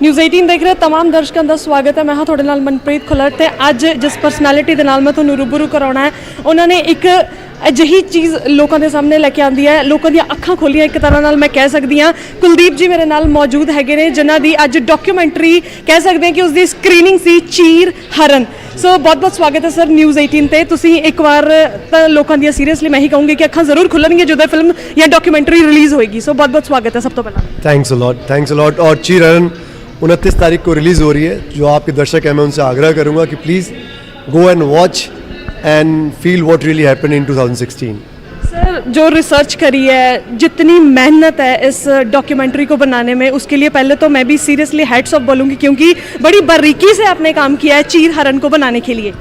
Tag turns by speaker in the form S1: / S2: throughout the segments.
S1: News 18 देख रहे तमाम दर्शकों का स्वागत है। मैं हाँ थोड़े नाल मनप्रीत खुलर ते अज जिस परसनैलिटी के नाल मैं तुहानूं रूबरू कराउणा है उन्होंने एक अजिही चीज़ लोगों के सामने लैके आंदी है, लोगों दी अखां खोलियां एक तरह नाल मैं कह सकती हाँ। कुलदीप जी मेरे नाल मौजूद हैगे ने जिन्हां दी अज डॉक्यूमेंटरी कह सकते हैं कि उसकी स्क्रीनिंग सी चीर हरण। सो बहुत बहुत स्वागत है सर न्यूज़ 18 ते। तुसीं एक बार तो लोगों दी सीरियसली मैं ही कहूँगी कि अखां जरूर खुलणगियां जो फिल्म या डॉक्यूमेंटरी रिलीज होएगी। सो बहुत बहुत स्वागत है सब तो पहला।
S2: Thanks a lot. और चीर हरण 29 तारीख को रिलीज़ हो रही है। जो आपके दर्शक हैं मैं उनसे आग्रह करूँगा कि please go and watch and feel what really happened in 2016।
S1: Sir जो रिसर्च करी है, जितनी मेहनत है इस डॉक्यूमेंट्री को बनाने में, उसके लिए पहले तो मैं भी सीरियसली हैट्स ऑफ बोलूँगी क्योंकि बड़ी बारीकी से आपने काम किया है चीर हरण को बनाने के लिए।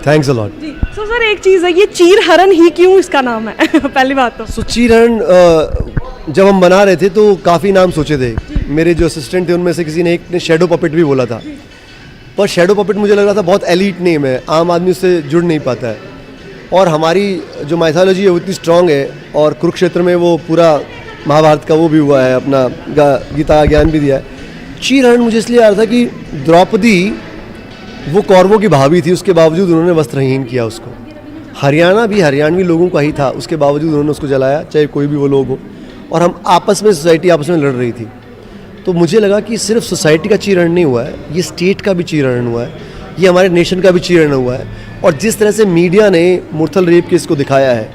S2: Thanks a lot.
S1: जी सो सर एक चीज़ है, ये चीर हरण ही क्यों इसका नाम है? पहली बात तो
S2: चीर हरण जब हम बना रहे थे तो काफ़ी नाम सोचे थे। मेरे जो असिस्टेंट थे उनमें से किसी ने एक ने शैडो पपेट भी बोला था, पर शैडो पपेट मुझे लग रहा था बहुत एलीट नेम है, आम आदमी उससे जुड़ नहीं पाता है। और हमारी जो माइथोलॉजी है वो इतनी स्ट्रॉन्ग है और कुरुक्षेत्र में वो पूरा महाभारत का वो भी हुआ है, अपना गीता ज्ञान भी दिया है। चीर हरण मुझे इसलिए आ रहा था कि द्रौपदी वो कौरवों की भाभी थी, उसके बावजूद उन्होंने वस्त्रहीन किया उसको। हरियाणा भी हरियाणवी लोगों का ही था, उसके बावजूद उन्होंने उसको जलाया, चाहे कोई भी वो लोग हो। और हम आपस में सोसाइटी आपस में लड़ रही थी। तो मुझे लगा कि सिर्फ सोसाइटी का चीरण नहीं हुआ है, ये स्टेट का भी चीरण हुआ है, ये हमारे नेशन का भी चीरण हुआ है। और जिस तरह से मीडिया ने मुरथल रेप केस को दिखाया है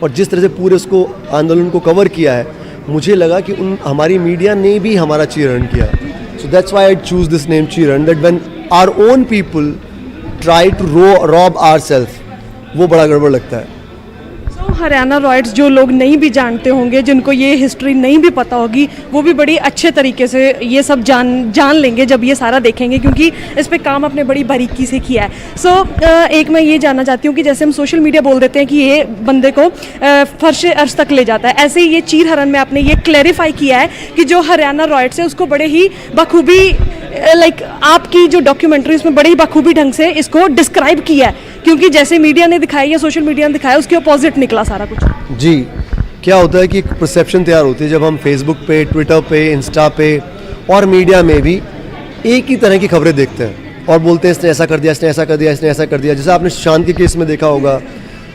S2: और जिस तरह से पूरे उसको आंदोलन को कवर किया है, मुझे लगा कि हमारी मीडिया ने भी हमारा चीरण किया। So that's why I choose this name चीरण, that when our own people try to rob ourself, वो बड़ा गड़बड़ लगता है।
S1: हरियाणा रॉयट्स जो लोग नहीं भी जानते होंगे, जिनको ये हिस्ट्री नहीं भी पता होगी, वो भी बड़ी अच्छे तरीके से ये सब जान लेंगे जब ये सारा देखेंगे, क्योंकि इस पे काम आपने बड़ी बारीकी से किया है। सो एक मैं ये जानना चाहती हूँ कि जैसे हम सोशल मीडिया बोल देते हैं कि ये बंदे को फर्श अर्श तक ले जाता है, ऐसे ही ये चीर हरण में आपने ये क्लैरिफाई किया है कि जो हरियाणा रॉयट्स है उसको बड़े ही बखूबी आपकी जो डॉक्यूमेंट्री उसमें बड़े ही बखूबी ढंग से इसको डिस्क्राइब किया है, क्योंकि जैसे मीडिया ने दिखाया या सोशल मीडिया ने दिखाया उसके अपोजिट निकला सारा कुछ।
S2: जी क्या होता है कि एक परसेप्शन तैयार होती है जब हम फेसबुक पे, ट्विटर पे, इंस्टा पे और मीडिया में भी एक ही तरह की खबरें देखते हैं और बोलते हैं इसने ऐसा कर दिया, इसने ऐसा कर दिया, इसने ऐसा कर दिया। जैसा आपने सुशांत के केस में देखा होगा,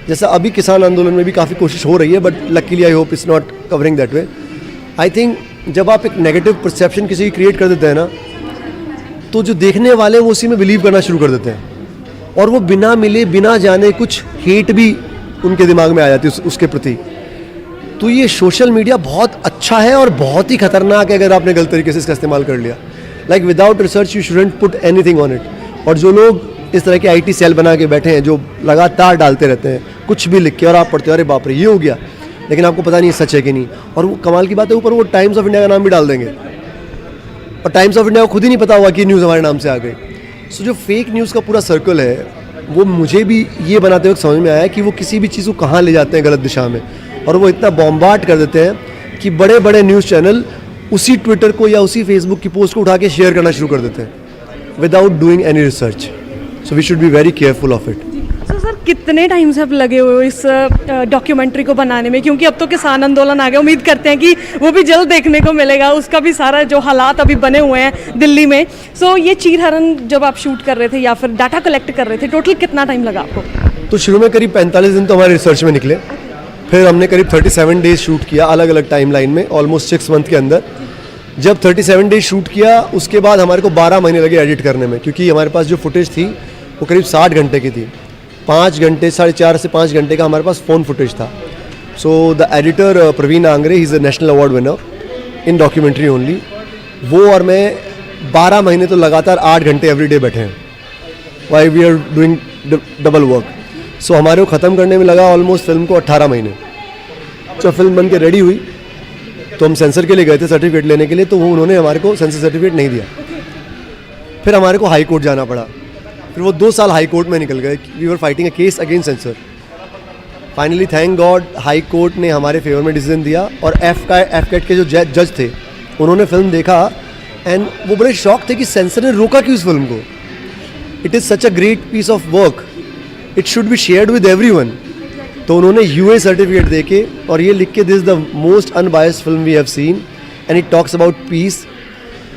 S2: जैसा अभी किसान आंदोलन में भी काफ़ी कोशिश हो रही है, but luckily I hope it's not covering that way. I think जब आप एक नेगेटिव परसेप्शन किसी की क्रिएट कर देते हैं ना, तो जो देखने वाले हैं वो उसी में बिलीव करना शुरू कर देते हैं और वो बिना मिले बिना जाने कुछ हेट भी उनके दिमाग में आ जाती है उसके प्रति। तो ये सोशल मीडिया बहुत अच्छा है और बहुत ही खतरनाक है अगर आपने गलत तरीके से इसका इस्तेमाल कर लिया। Like without research you shouldn't put anything on it. और जो लोग इस तरह के IT सेल बना के बैठे हैं जो लगातार डालते रहते हैं कुछ भी लिख के, और आप पढ़ते हो अरे बाप रे ये हो गया, लेकिन आपको पता नहीं सच है कि नहीं। और वो कमाल की बात है, ऊपर वो टाइम्स ऑफ इंडिया का नाम भी डाल देंगे और टाइम्स ऑफ इंडिया को खुद ही नहीं पता हुआ कि न्यूज़ हमारे नाम से आ गई। सो जो फेक न्यूज़ का पूरा सर्कल है वो मुझे भी ये बनाते वक्त समझ में आया कि वो किसी भी चीज़ को कहाँ ले जाते हैं गलत दिशा में, और वो इतना बॉम्बार्ड कर देते हैं कि बड़े बड़े न्यूज़ चैनल उसी ट्विटर को या उसी फेसबुक की पोस्ट को उठा के शेयर करना शुरू कर देते हैं without doing any research. So we should be very careful of it.
S1: Sir कितने टाइम से आप लगे हुए हो इस डॉक्यूमेंट्री को बनाने में, क्योंकि अब तो किसान आंदोलन आ गया, उम्मीद करते हैं कि वो भी जल्द देखने को मिलेगा, उसका भी सारा जो हालात अभी बने हुए हैं दिल्ली में। सो ये चीर हरण जब आप शूट कर रहे थे या फिर डाटा कलेक्ट कर रहे थे, टोटल कितना टाइम लगा आपको?
S2: तो शुरू में करीब 45 दिन तो हमारे रिसर्च में निकले, फिर हमने करीब 37 डेज शूट किया अलग अलग टाइम लाइन में, ऑलमोस्ट 6 मंथ के अंदर। जब 37 डेज शूट किया उसके बाद हमारे को 12 महीने लगे एडिट करने में, क्योंकि हमारे पास जो फुटेज थी वो करीब 60 घंटे की थी। 5 घंटे 4.5 से 5 घंटे का हमारे पास फ़ोन फुटेज था। So the editor Praveen Angre, he is a national award winner in documentary only, वो और मैं 12 महीने तो लगातार 8 घंटे एवरी डे बैठे हैं। Why we are doing double work. So हमारे को ख़त्म करने में लगा ऑलमोस्ट फिल्म को 18 महीने। जब फिल्म बन के रेडी हुई तो हम सेंसर के लिए गए थे सर्टिफिकेट लेने के लिए, तो वो उन्होंने हमारे को सेंसर सर्टिफिकेट नहीं दिया। फिर हमारे को हाई कोर्ट जाना पड़ा, फिर वो 2 साल हाई कोर्ट में निकल गए। We were fighting a case against censor. Finally thank God high court ने हमारे फेवर में डिसीजन दिया और एफकेट के जो जज थे उन्होंने फिल्म देखा एंड वो बड़े शॉक थे कि सेंसर ने रोका क्यों इस फिल्म को। It is such a great piece of work, it should be shared with everyone. तो उन्होंने UA सर्टिफिकेट देके और ये लिख के, this is the most unbiased film we have seen and it talks about peace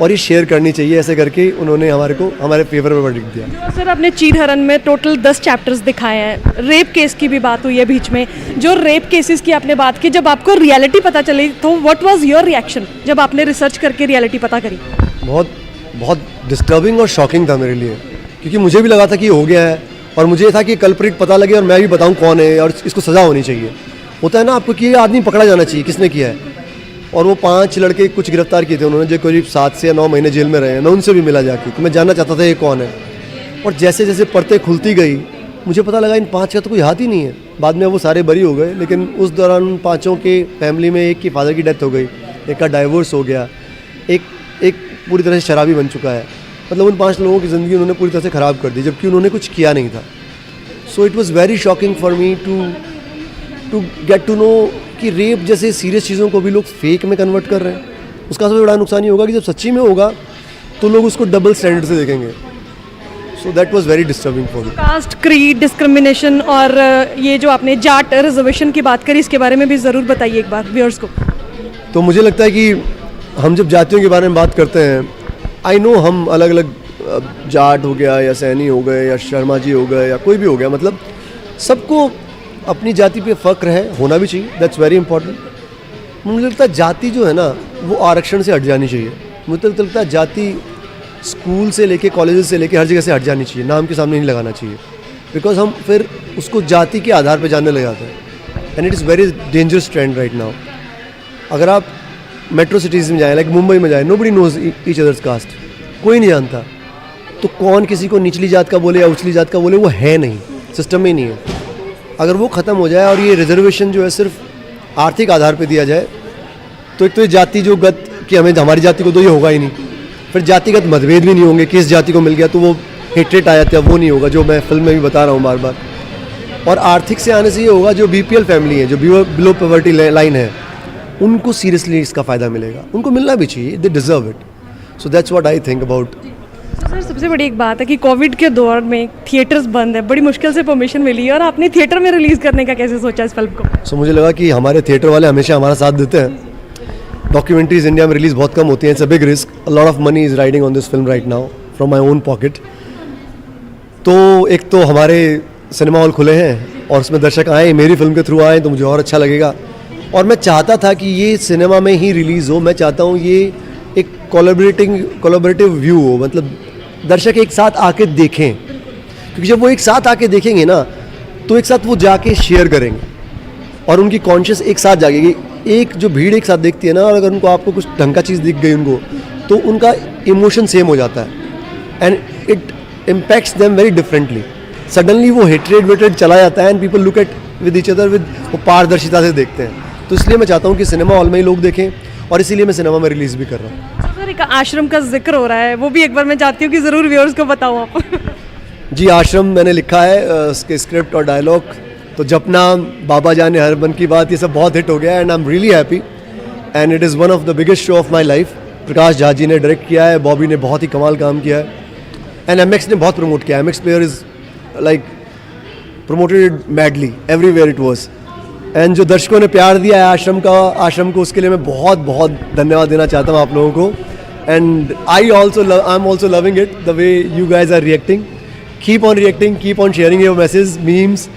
S2: और ये शेयर करनी चाहिए, ऐसे करके उन्होंने हमारे फेवर में वर्डिक्ट दिया।
S1: जो सर आपने चीर हरण में टोटल 10 चैप्टर्स दिखाए हैं, रेप केस की भी बात हुई है बीच में, जो रेप केसेस की आपने बात की, जब आपको रियलिटी पता चली तो व्हाट वाज योर रिएक्शन जब आपने रिसर्च करके रियलिटी पता करी?
S2: बहुत बहुत डिस्टर्बिंग और शॉकिंग था मेरे लिए, क्योंकि मुझे भी लगा था कि ये हो गया है, और मुझे ये था कि कल्प्रिट पता लगे और मैं भी बताऊं कौन है और इसको सज़ा होनी चाहिए। होता है ना आपको कि ये आदमी पकड़ा जाना चाहिए, किसने किया है। और वो 5 लड़के कुछ गिरफ्तार किए थे उन्होंने, जो करीब 7 से 9 महीने जेल में रहे हैं। मैं उनसे भी मिला जाके, तो मैं जानना चाहता था ये कौन है। और जैसे जैसे परतें खुलती गई मुझे पता लगा इन 5 का तो कोई हाथ ही नहीं है। बाद में वो सारे बरी हो गए, लेकिन उस दौरान उन 5 के फैमिली में एक की फादर की डेथ हो गई, एक का डाइवोर्स हो गया, एक पूरी तरह से शराबी बन चुका है। मतलब उन 5 लोगों की ज़िंदगी उन्होंने पूरी तरह से ख़राब कर दी, जबकि उन्होंने कुछ किया नहीं था। So it was very shocking for me to get to know कि रेप जैसे सीरियस चीज़ों को भी लोग फेक में कन्वर्ट कर रहे हैं। उसका सबसे बड़ा नुकसान ये होगा कि जब सच्ची में होगा तो लोग उसको डबल स्टैंडर्ड से देखेंगे। So that was very disturbing for me.
S1: Caste, creed, discrimination और ये जो आपने जाट रिजर्वेशन की बात करी, इसके बारे में भी ज़रूर बताइए एक बार व्यूअर्स को।
S2: तो मुझे लगता है कि हम जब जातियों के बारे में बात करते हैं, आई नो हम अलग अलग जाट हो गया या सैनी हो गए या शर्मा जी हो गए या कोई भी हो गया, मतलब सबको अपनी जाति पे फ़क्र है, होना भी चाहिए, दैट्स वेरी इंपॉर्टेंट। मुझे लगता है जाति जो है ना वो आरक्षण से हट जानी चाहिए। मुझे लगता है जाति स्कूल से लेके कॉलेज से लेके हर जगह से हट जानी चाहिए, नाम के सामने नहीं लगाना चाहिए, बिकॉज हम फिर उसको जाति के आधार पे जानने लग जाते हैं, and it is very dangerous trend right now. अगर आप मेट्रो सिटीज़ में जाएँ, लाइक मुंबई में जाएँ, nobody knows each others caste, कोई नहीं जानता। तो कौन किसी को निचली जात का बोले या उचली जात का बोले, वो है नहीं, सिस्टम में ही नहीं है। अगर वो ख़त्म हो जाए और ये रिजर्वेशन जो है सिर्फ आर्थिक आधार पे दिया जाए, तो एक तो ये जाति जो गत कि हमारी जाति को तो ये होगा ही नहीं, फिर जातिगत मतभेद भी नहीं होंगे, किस जाति को मिल गया तो वो हेट्रेट आ जाता है, वो नहीं होगा जो मैं फिल्म में भी बता रहा हूँ बार बार। और आर्थिक से आने से ये होगा, जो BPL फैमिली है, जो बिलो पॉवर्टी लाइन है, उनको सीरियसली इसका फ़ायदा मिलेगा, उनको मिलना भी चाहिए, they deserve it. So that's what I think about.
S1: तो सर सबसे बड़ी एक बात है कि कोविड के दौर में थिएटर्स बंद है, बड़ी मुश्किल से परमिशन मिली है, और आपने थिएटर में रिलीज़ करने का कैसे सोचा इस फिल्म को?
S2: सो मुझे लगा कि हमारे थिएटर वाले हमेशा हमारा साथ देते हैं। डॉक्यूमेंट्रीज इंडिया में रिलीज़ बहुत कम होती हैं, it's a big risk, a lot of money is riding on this film right now from my own pocket. तो एक तो हमारे सिनेमा हॉल खुले हैं और उसमें दर्शक आए, मेरी फिल्म के थ्रू आए, तो मुझे और अच्छा लगेगा। और मैं चाहता था कि ये सिनेमा में ही रिलीज़ हो, मैं चाहता हूँ ये एक कोलैबोरेटिव व्यू हो, मतलब दर्शक एक साथ आके देखें, क्योंकि जब वो एक साथ आके देखेंगे ना तो एक साथ वो जाके शेयर करेंगे और उनकी कॉन्शियस एक साथ जागेगी। एक जो भीड़ एक साथ देखती है ना, और अगर उनको आपको कुछ ढंग का चीज़ दिख गई उनको, तो उनका इमोशन सेम हो जाता है and it impacts them very differently. Suddenly वो हेट्रेड चला जाता है and people look at with each other with वो पारदर्शिता से देखते हैं। तो इसलिए मैं चाहता हूँ कि सिनेमा हॉल में ही लोग देखें, और इसीलिए मैं सिनेमा में रिलीज़ भी कर रहा हूँ।
S1: सर एक आश्रम का जिक्र हो रहा है, वो भी एक बार मैं चाहती हूँ कि ज़रूर व्यूअर्स को बताओ आप।
S2: जी, आश्रम मैंने लिखा है, उसके स्क्रिप्ट और डायलॉग, तो जपना, बाबा जाने हर मन की बात, ये सब बहुत हिट हो गया and I am really happy and it is one of the biggest show of my life. Prakash Jha ji ने डायरेक्ट किया है, बॉबी ने बहुत ही कमाल काम किया है एंड MX ने बहुत प्रमोट किया है। MX player is like promoted madly everywhere it was, and जो दर्शकों ने प्यार दिया है आश्रम को, उसके लिए मैं बहुत बहुत धन्यवाद देना चाहता हूँ आप लोगों को। And I am also loving it the way you guys are reacting, keep on reacting, keep on sharing your message, memes,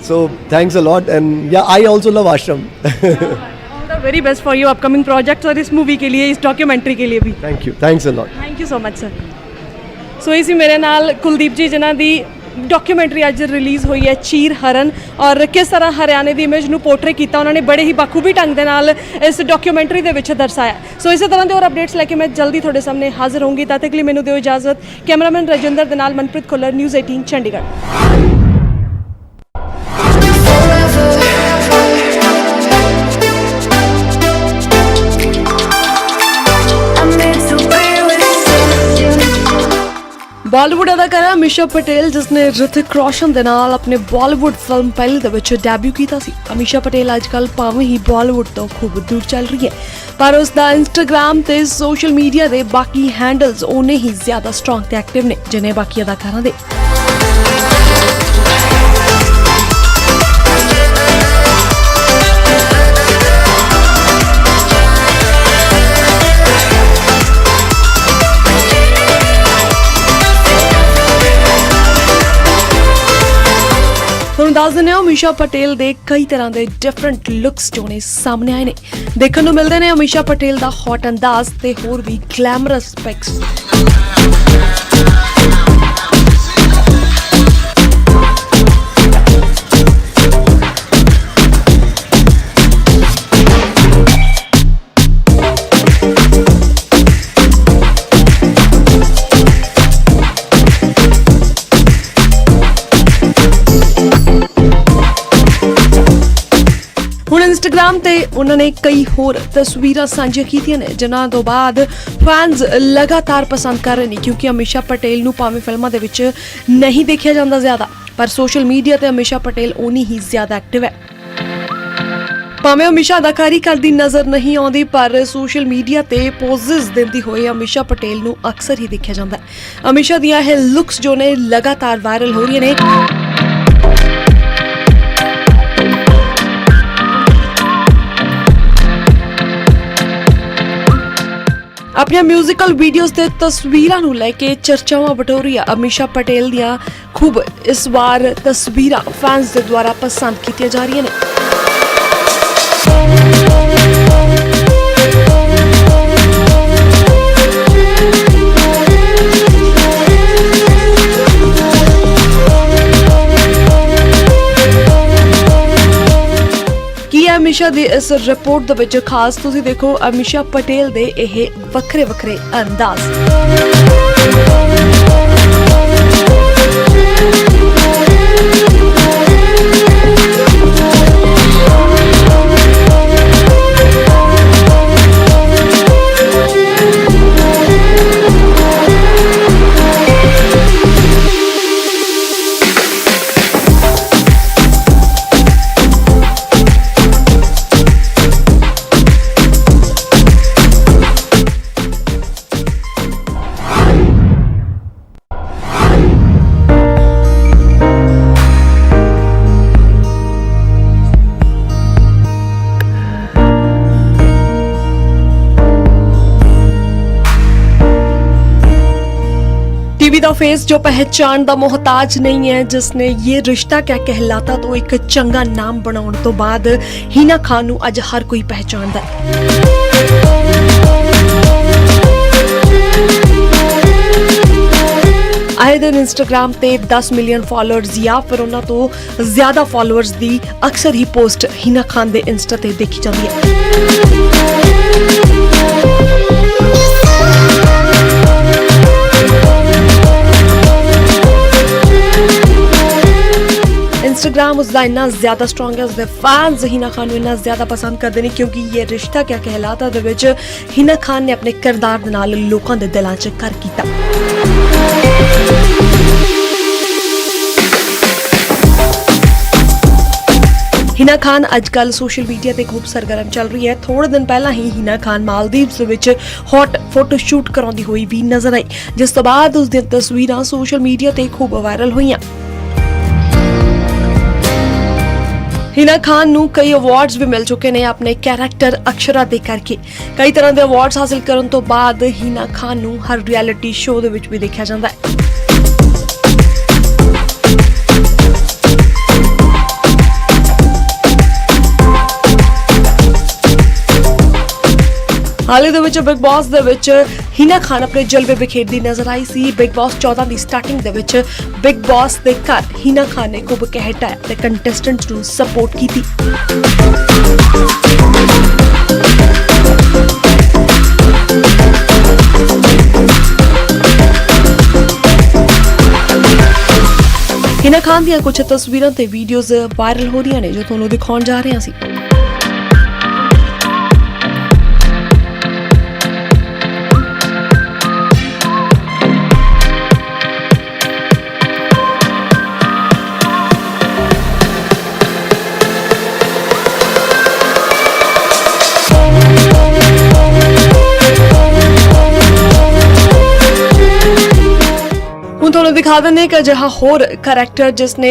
S2: so thanks a lot and yeah I also love Aashram.
S1: All the very best for your upcoming projects और इस movie के लिए, इस documentary के लिए भी।
S2: Thank you, thanks a lot.
S1: Thank you so much sir. So इसी मेरे नाल कुलदीप जी जिन्हां दी डॉक्यूमेंट्री अज रिलीज़ हुई है चीर हरण, और किस तरह हरियाणे की इमेज ਨੂੰ पोर्ट्रे किया उन्होंने बड़े ही बखूबी ढंग के नाल इस डॉक्यूमेंट्री के विच दर्शाया। सो इस तरह के और अपडेट्स लैके मैं जल्दी थोड़े सामने हाजिर होंगी, तद तक लिए मैनू दिओ इजाजत। कैमरामैन राजिंदर दे नाल मनप्रीत खुल्लर, न्यूज़ 18 चंडीगढ़। बॉलीवुड अदाकारा अमीषा पटेल, जिसने ऋतिक रोशन दे नाल अपने बॉलीवुड फिल्म पहले दे विच डेब्यू किया सी। अमीषा पटेल आजकल भावें ही बॉलीवुड तो खूब दूर चल रही है, पर उसका इंस्टाग्राम ते सोशल मीडिया दे बाकी हैंडल्स उन्ने ही ज्यादा स्ट्रॉन्ग ते एक्टिव ने जिन्हें बाकी अदाकारां दे। ਤੁਹਾਨੂੰ ਦੱਸ ਦਿੰਦੇ ਹਾਂ ਅਮੀਸ਼ਾ ਪਟੇਲ ਦੇ ਕਈ ਤਰ੍ਹਾਂ ਦੇ ਡਿਫਰੈਂਟ ਲੁੱਕਸ ਜੋ ਨੇ ਸਾਹਮਣੇ ਆਏ ਨੇ। ਦੇਖਣ ਨੂੰ ਮਿਲਦੇ ਨੇ ਅਮੀਸ਼ਾ ਪਟੇਲ ਦਾ ਹੌਟ ਅੰਦਾਜ਼ ਤੇ ਹੋਰ ਵੀ ਗਲੈਮਰਸ ਪਿਕਸ। ਹੁਣ ਇੰਸਟਾਗ੍ਰਾਮ ਤੇ ਉਹਨਾਂ ਨੇ ਕਈ ਹੋਰ ਤਸਵੀਰਾਂ ਸਾਂਝੀਆਂ ਕੀਤੀਆਂ ਨੇ ਜਿਨ੍ਹਾਂ ਤੋਂ ਬਾਅਦ ਫੈਨਸ ਲਗਾਤਾਰ ਪਸੰਦ ਕਰ ਰਹੇ ਨੇ ਕਿਉਂਕਿ ਅਮੀਸ਼ਾ ਪਟੇਲ ਨੂੰ ਭਾਵੇਂ ਫਿਲਮਾਂ ਦੇ ਵਿੱਚ ਨਹੀਂ ਦੇਖਿਆ ਜਾਂਦਾ ਜ਼ਿਆਦਾ ਪਰ ਸੋਸ਼ਲ ਮੀਡੀਆ ਤੇ ਅਮੀਸ਼ਾ ਪਟੇਲ ਉਨੀ ਹੀ ਜ਼ਿਆਦਾ ਐਕਟਿਵ ਹੈ। ਭਾਵੇਂ ਅਮੀਸ਼ਾ ਅਦਾਕਾਰੀ ਕਰਦੀ ਨਜ਼ਰ ਨਹੀਂ ਆਉਂਦੀ ਪਰ ਸੋਸ਼ਲ ਮੀਡੀਆ ਤੇ ਪੋਜ਼ਸ ਦਿੰਦੀ ਹੋਈ ਅਮੀਸ਼ਾ ਪਟੇਲ ਨੂੰ ਅਕਸਰ ਹੀ ਦੇਖਿਆ ਜਾਂਦਾ ਹੈ। ਅਮੀਸ਼ਾ ਦੀਆਂ ਇਹ ਲੁੱਕਸ ਜੋ ਨੇ ਲਗਾਤਾਰ ਵਾਇਰਲ ਹੋ ਰਹੀਆਂ ਨੇ। ਆਪਣੀਆਂ ਮਿਊਜ਼ੀਕਲ ਵੀਡੀਓਜ਼ ਤੇ ਤਸਵੀਰਾਂ ਨੂੰ ਲੈ ਕੇ ਚਰਚਾਵਾਂ ਬਟੋਰੀਆਂ ਅਮੀਸ਼ਾ ਪਟੇਲ ਦੀਆਂ ਖੂਬ ਇਸ ਵਾਰ ਤਸਵੀਰਾਂ ਫੈਨਸ ਦੇ ਦੁਆਰਾ ਪਸੰਦ ਕੀਤੀਆਂ ਜਾ ਰਹੀਆਂ ਨੇ। ਅਮੀਸ਼ਾ ਦੀ ਇਸ ਰਿਪੋਰਟ ਦੇ ਵਿੱਚ ਖਾਸ ਤੁਸੀਂ ਦੇਖੋ ਅਮੀਸ਼ਾ ਪਟੇਲ ਦੇ ਇਹ ਵੱਖਰੇ ਵੱਖਰੇ ਅੰਦਾਜ਼। टीवी दा फेस जो पहचान दा मोहताज नहीं है जिसने ये रिश्ता क्या कहलाता तो एक चंगा नाम बनाने तो बाद हिना खान नूं अज हर कोई पहचानदा है। आए दिन इंस्टाग्राम ते 10 मिलियन फॉलोअर्स या फिर उन्हां तो ज्यादा फॉलोअर्स दी अक्सर ही पोस्ट हिना खान दे इंस्टा ते देखी जाती है। इंस्टाग्राम उसका इन्ना ज्यादा स्ट्रॉन्ग है, उसके फैंस हिना खान इन्ना ज्यादा पसंद करते हैं क्योंकि ये रिश्ता क्या कहलाता दे विच हिना खान ने अपने किरदार दे नाल लोकां दे दिलां च घर कीता। हिना खान आजकल सोशल मीडिया ते खूब सरगर्म चल रही है। थोड़े दिन पहला ही हिना खान मालदीव्स विच हॉट फोटो शूट कराउंदी होई भी नजर आई जिस तो बाद उस दी तस्वीरां सोशल मीडिया ते खूब वायरल होईयां। हिना खान नूं कई अवार्ड्स भी मिल चुके ने अपने कैरेक्टर अक्षरा दे करके। कई तरह के अवार्ड्स हासिल करन तो बाद हिना खान नूं हर रियलिटी शो दे विच भी देखा जाता है। हाल ही दे विच बिग बॉस दे विच हिना खान अपने जलवे बिखेरदी नजर आई सी। बिग बॉस 14 की स्टार्टिंग दे विच बिग बॉस दे घर हिना खान ने खूब कहटाया ते कंटेस्टेंट्स नूं सपोर्ट कीती। हिना खान दी कुछ तस्वीरां ते वीडियोज वायरल हो रही ने जो तुहानूं दिखाउण जा रहे सी। ਤੁਹਾਨੂੰ ਦਿਖਾ ਦਿੰਦੇ ਇੱਕ ਅਜਿਹਾ ਹੋਰ ਕਰੈਕਟਰ ਜਿਸਨੇ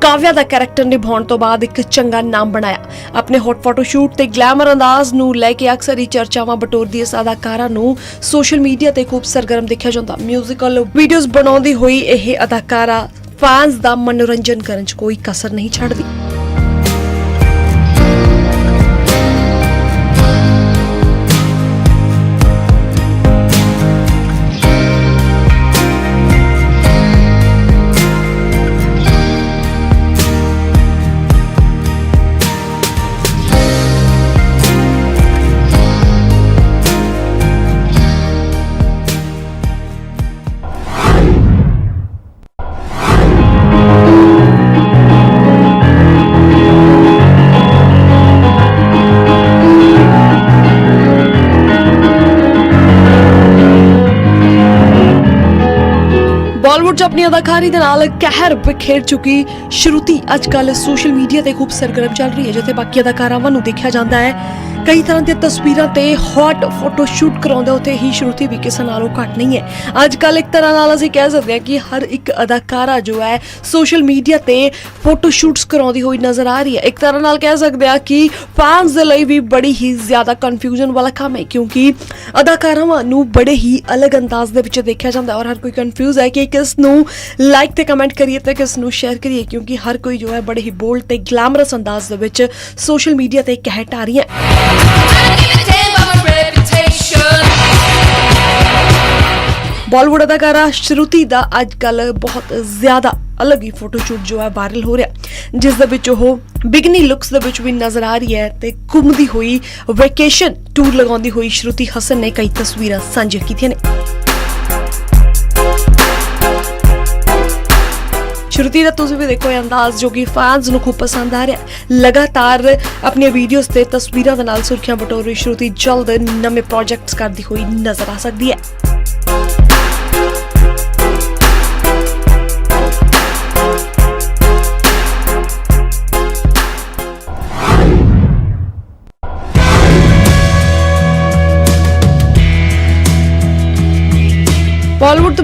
S1: ਕਾਵਿਆ ਦਾ ਕਰੈਕਟਰ ਨਿਭਾਉਣ ਤੋਂ ਬਾਅਦ ਇੱਕ ਚੰਗਾ ਨਾਮ ਬਣਾਇਆ। ਆਪਣੇ ਹੌਟ ਫੋਟੋ ਸ਼ੂਟ ਤੇ ਗਲੈਮਰ ਅੰਦਾਜ਼ ਨੂੰ ਲੈ ਕੇ ਅਕਸਰ ਹੀ ਚਰਚਾਵਾਂ ਬਟੋਰਦੀ ਇਸ ਅਦਾਕਾਰਾ ਨੂੰ ਸੋਸ਼ਲ ਮੀਡੀਆ ਤੇ ਖੂਬ ਸਰਗਰਮ ਦੇਖਿਆ ਜਾਂਦਾ। ਮਿਊਜ਼ੀਕਲ ਵੀਡੀਓਜ਼ ਬਣਾਉਂਦੀ ਹੋਈ ਇਹ ਅਦਾਕਾਰਾ ਫੈਨਸ ਦਾ ਮਨੋਰੰਜਨ ਕਰਨ 'ਚ ਕੋਈ ਕਸਰ ਨਹੀਂ ਛੱਡਦੀ। ਬਾਲੀਵੁੱਡ 'ਚ ਆਪਣੀ ਅਦਾਕਾਰੀ ਦੇ ਨਾਲ ਕਹਿਰ ਬਿਖੇਰ ਚੁੱਕੀ ਸ਼ਰੂਤੀ ਅੱਜਕੱਲ ਸੋਸ਼ਲ ਮੀਡੀਆ ਤੇ ਖੂਬ ਸਰਗਰਮ ਚੱਲ ਰਹੀ ਹੈ, ਜਿੱਥੇ ਬਾਕੀ ਅਦਾਕਾਰਾਵਾਂ ਨੂੰ ਦੇਖਿਆ ਜਾਂਦਾ ਹੈ ਕਈ ਤਰ੍ਹਾਂ ਦੀਆਂ ਤਸਵੀਰਾਂ ਤੇ ਹੌਟ ਫੋਟੋ ਸ਼ੂਟ ਕਰਾਉਂਦੇ, ਉੱਥੇ ਹੀ ਸ਼ਰੂਤੀ ਵੀ ਕਿਸੇ ਨਾਲੋਂ ਘੱਟ ਨਹੀਂ ਹੈ। ਅੱਜਕੱਲ ਇੱਕ ਤਰ੍ਹਾਂ ਨਾਲ ਅਸੀਂ ਕਹਿ ਸਕਦੇ ਹਾਂ ਕਿ ਹਰ ਇੱਕ ਅਦਾਕਾਰਾ ਜੋ ਹੈ ਸੋਸ਼ਲ ਮੀਡੀਆ ਤੇ ਫੋਟੋ ਸ਼ੂਟਸ ਕਰਾਉਂਦੀ ਹੋਈ ਨਜ਼ਰ ਆ ਰਹੀ ਹੈ। ਇੱਕ ਤਰ੍ਹਾਂ ਨਾਲ ਕਹਿ ਸਕਦੇ ਹਾਂ ਕਿ ਫੈਨਸ ਦੇ ਲਈ ਵੀ ਬੜੀ ਹੀ ਜ਼ਿਆਦਾ ਕਨਫਿਊਜ਼ਨ ਵਾਲਾ ਕੰਮ ਹੈ, ਕਿਉਂਕਿ ਅਦਾਕਾਰਾਵਾਂ ਨੂੰ ਬੜੇ ਹੀ ਅਲੱਗ ਅੰਦਾਜ਼ ਦੇ ਵਿੱਚ ਦੇਖਿਆ ਜਾਂਦਾ ਹੈ ਔਰ ਹਰ ਕੋਈ ਕਨਫਿਊਜ਼ ਹੈ ਕਿ ਕਿਸ ਨੂੰ ਲਾਈਕ ਤੇ ਕਮੈਂਟ ਕਰੀਏ ਤੇ ਕਿਸ ਨੂੰ ਸ਼ੇਅਰ ਕਰੀਏ, ਕਿਉਂਕਿ ਹਰ ਕੋਈ ਜੋ ਹੈ ਬੜੇ ਹੀ ਬੋਲਡ ਤੇ ਗਲੈਮਰਸ ਅੰਦਾਜ਼ ਦੇ ਵਿੱਚ ਸੋਸ਼ਲ ਮੀਡੀਆ ਤੇ ਕਹਿ ਢਾ ਰਹੀ ਹੈ। ਬਾਲੀਵੁੱਡ ਅਦਾਕਾਰਾ ਸ਼ਰੂਤੀ ਦਾ ਅੱਜਕੱਲ ਬਹੁਤ ਜ਼ਿਆਦਾ ਅਲੱਗ ਹੀ ਫੋਟੋ ਸ਼ੂਟ ਜੋ ਹੈ ਵਾਇਰਲ ਹੋ ਰਿਹਾ, ਜਿਸ ਦੇ ਵਿੱਚ ਉਹ ਬਿਗਨੀ ਲੁੱਕਸ ਦੇ ਵਿੱਚ ਵੀ ਨਜ਼ਰ ਆ ਰਹੀ ਹੈ ਤੇ ਘੁੰਮਦੀ ਹੋਈ ਵੈਕੇਸ਼ਨ ਟੂਰ ਲਗਾਉਂਦੀ ਹੋਈ ਸ਼ਰੂਤੀ ਹਸਨ ਨੇ ਕਈ ਤਸਵੀਰਾਂ ਸਾਂਝੀਆਂ ਕੀਤੀਆਂ ਨੇ। ਸ਼ਰੂਤੀ ਦਾ ਤੁਸੀਂ ਵੀ ਦੇਖੋ ਇਹ ਅੰਦਾਜ਼ ਜੋ ਕਿ ਫੈਨਸ ਨੂੰ ਖੂਬ ਪਸੰਦ ਆ ਰਿਹਾ। ਲਗਾਤਾਰ ਆਪਣੀਆਂ ਵੀਡੀਓਜ਼ ਤੇ ਤਸਵੀਰਾਂ ਦੇ ਨਾਲ ਸੁਰਖੀਆਂ ਬਟੋਰ ਰਹੀ ਸ਼ਰੂਤੀ ਜਲਦ ਨਵੇਂ ਪ੍ਰੋਜੈਕਟਸ ਕਰਦੀ ਹੋਈ ਨਜ਼ਰ ਆ ਸਕਦੀ ਹੈ।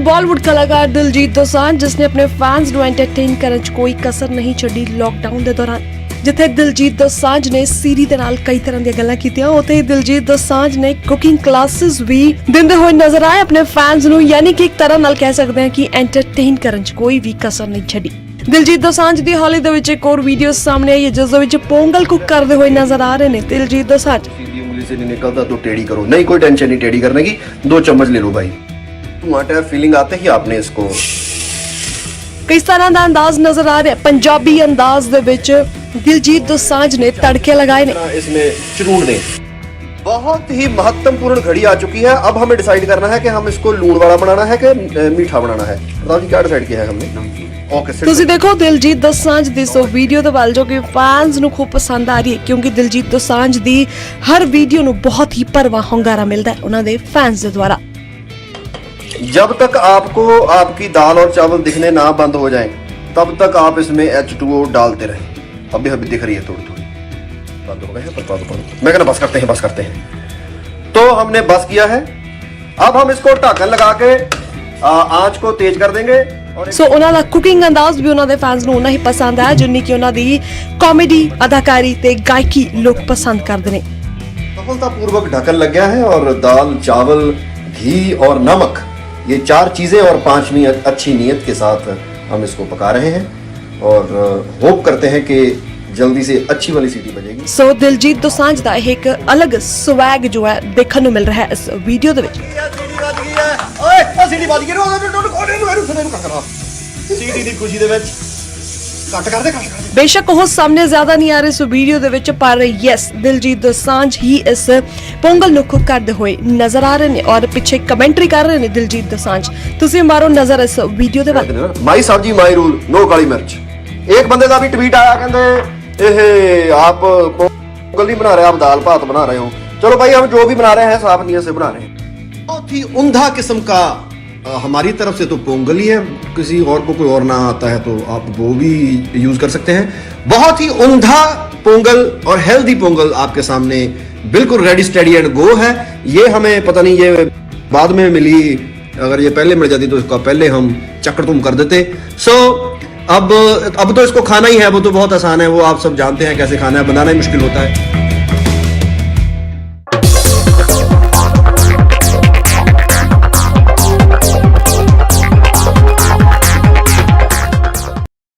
S1: ਬਾਲੀਵੁੱਡ ਕਲਾਕਾਰ ਦਿਲਜੀਤ ਦੋਸਾਂਝ ਜਿਸ ਨੇ ਆਪਣੇ ਫੈਨਸ ਨੂੰ ਐਂਟਰਟੇਨ ਕਰਨ 'ਚ ਕੋਈ ਕਸਰ ਨਹੀਂ ਛੱਡੀ ਲੋਕਡਾਊਨ ਦੇ ਦੌਰਾਨ, ਜਿੱਥੇ ਦਿਲਜੀਤ ਦੋਸਾਂਝ ਨੇ ਸੀਰੀ ਦੇ ਨਾਲ ਕਈ ਤਰ੍ਹਾਂ ਦੀਆਂ ਗੱਲਾਂ ਕੀਤੀਆਂ, ਉੱਥੇ ਹੀ ਦਿਲਜੀਤ ਦੋਸਾਂਝ ਨੇ ਕੁਕਿੰਗ ਕਲਾਸਿਸ ਵੀ ਦਿੰਦੇ ਹੋਏ ਨਜ਼ਰ ਆਏ ਆਪਣੇ ਫੈਨਸ ਨੂੰ, ਯਾਨੀ ਕਿ ਇੱਕ ਤਰ੍ਹਾਂ ਨਾਲ ਕਹਿ ਸਕਦੇ ਹਾਂ ਕਿ ਐਂਟਰਟੇਨ ਕਰਨ 'ਚ ਕੋਈ ਵੀ ਕਸਰ ਨਹੀਂ ਛੱਡੀ। ਦਿਲਜੀਤ ਦੋਸਾਂਝ ਦੀ ਹਾਲ ਹੀ ਦੇ ਵਿੱਚ ਇੱਕ ਹੋਰ ਵੀਡੀਓ ਸਾਹਮਣੇ ਆਈ ਹੈ ਜਿਸ ਦੇ ਵਿੱਚ ਪੋਂਗਲ ਕੁੱਕ ਕਰਦੇ ਹੋਏ ਨਜ਼ਰ ਆ ਰਹੇ ਨੇ ਦਿਲਜੀਤ ਦੋਸਾਂਝ।
S3: से नहीं निकलता तो टेढ़ी करो, नहीं कोई टेंशन नहीं टेढ़ी करने की, 2 चम्मच ले लो भाई। टमाटर फीलिंग आते ही आपने इसको
S1: किस तरह का अंदाज नजर आ रहा है पंजाबी अंदाज दे विच दिलजीत दोसांझ ने तड़के लगाए ने।
S3: इसमें चूड़ दें। बहुत ही महत्वपूर्ण घड़ी आ चुकी है, अब हमें डिसाइड करना है कि हम इसको लूण वाला बनाना है कि मीठा बनाना है। बताओ जी क्या डिसाइड किया है हमने।
S1: ਤੁਸੀਂ ਦੇਖੋ ਦਿਲਜੀਤ ਦੋਸਾਂਝ ਦੀ ਸੋ ਵੀਡੀਓ ਦੇ ਵੱਲ ਜੋ ਕਿ ਫੈਨਸ ਨੂੰ ਖੂਬ ਪਸੰਦ ਆ ਰਹੀ ਹੈ, ਕਿਉਂਕਿ ਦਿਲਜੀਤ ਦੋਸਾਂਝ ਦੀ ਹਰ ਵੀਡੀਓ ਨੂੰ ਬਹੁਤ ਹੀ ਭਰਵਾਂ ਹੁੰਗਾਰਾ ਮਿਲਦਾ ਹੈ ਉਹਨਾਂ ਦੇ ਫੈਨਸ ਦੇ ਦੁਆਰਾ।
S3: जब तक आपको आपकी दाल और चावल दिखने ना बंद हो जाएं, तब तक आप इसमें H2O डालते रहें। अभी अभी दिख रही है थोड़ी थोड़ी, बंद हो गए हैं पर मैं कहना बस करते हैं। तो हमने बस किया है, अब हम इसको ढक्कन लगा के आंच को तेज कर देंगे।
S1: ਸੋ ਉਹਨਾਂ ਦਾ ਕੁਕਿੰਗ ਅੰਦਾਜ਼ ਵੀ ਉਹਨਾਂ ਦੇ ਫੈਨਸ ਨੂੰ ਉਨਾ ਹੀ ਪਸੰਦ ਆਇਆ ਜਿੰਨੀ ਕਿ ਉਹਨਾਂ ਦੀ ਕਾਮੇਡੀ ਅਦਾਕਾਰੀ ਤੇ ਗਾਇਕੀ ਲੋਕ ਪਸੰਦ ਕਰਦੇ ਨੇ।
S3: सफलतापूर्वक ढक्कन लग गया है और दाल, चावल, घी और नमक, ये 4 चीजें और 5वीं अच्छी नीयत के साथ हम इसको पका रहे हैं और होप करते हैं कि जल्दी से अच्छी वाली सीटी बजेगी।
S1: सो दिलजीत दोसांझ ਦਾ ਇਹ ਇੱਕ ਅਲੱਗ ਸਵੈਗ ਜੋ ਹੈ ਦੇਖਣ ਨੂੰ ਮਿਲ ਰਿਹਾ ਹੈ ਇਸ ਵੀਡੀਓ ਦੇ ਵਿੱਚ।
S3: ਸੀਟੀ ਦੀ ਖੁਸ਼ੀ ਦੇ ਵਿੱਚ ਕੱਟ ਕਰਦੇ
S1: ਬੇਸ਼ੱਕ ਉਹ ਸਾਹਮਣੇ ਜ਼ਿਆਦਾ ਨਹੀਂ ਆ ਰਹੇ ਇਸ ਵੀਡੀਓ ਦੇ ਵਿੱਚ, ਪਰ ਯੈਸ ਦਿਲਜੀਤ ਦੋਸਾਂਝ ਹੀ ਇਸ ਪੋਂਗਲ ਨੂੰ ਕੁੱਕ ਕਰਦੇ ਹੋਏ ਨਜ਼ਰ ਆ ਰਹੇ ਨੇ ਔਰ ਪਿੱਛੇ ਕਮੈਂਟਰੀ ਕਰ ਰਹੇ ਨੇ ਦਿਲਜੀਤ ਦੋਸਾਂਝ। ਤੁਸੀਂ ਮਾਰੋ ਨਜ਼ਰ ਇਸ ਵੀਡੀਓ ਦੇ ਵੱਲ।
S3: ਮਾਈ ਸਬਜੀ ਮਾਈ ਰੂਲ, ਨੋ ਕਾਲੀ ਮਿਰਚ। ਇੱਕ ਬੰਦੇ ਦਾ ਵੀ ਟਵੀਟ ਆਇਆ ਕਹਿੰਦੇ ਇਹ ਆਪ पोंगल नहीं बना रहे, आप दाल भात बना रहे हो। चलो भाई हम जो भी बना रहे हैं साफ नीयत से बना रहे हैं। बहुत ही उम्दा किस्म का हमारी तरफ से तो पोंगल ही है, किसी और को कोई और ना आता है तो आप वो भी यूज कर सकते हैं। बहुत ही उम्दा पोंगल और हेल्दी पोंगल आपके सामने बिल्कुल रेडी स्टेडी एंड गो है। ये हमें पता नहीं ये बाद में मिली, अगर ये पहले मिल जाती तो इसका पहले हम चक्कर तुम कर देते। सो अब तो इसको खाना ही है, वो तो बहुत आसान है, वो आप सब जानते हैं कैसे खाना है, बनाना ही मुश्किल होता है।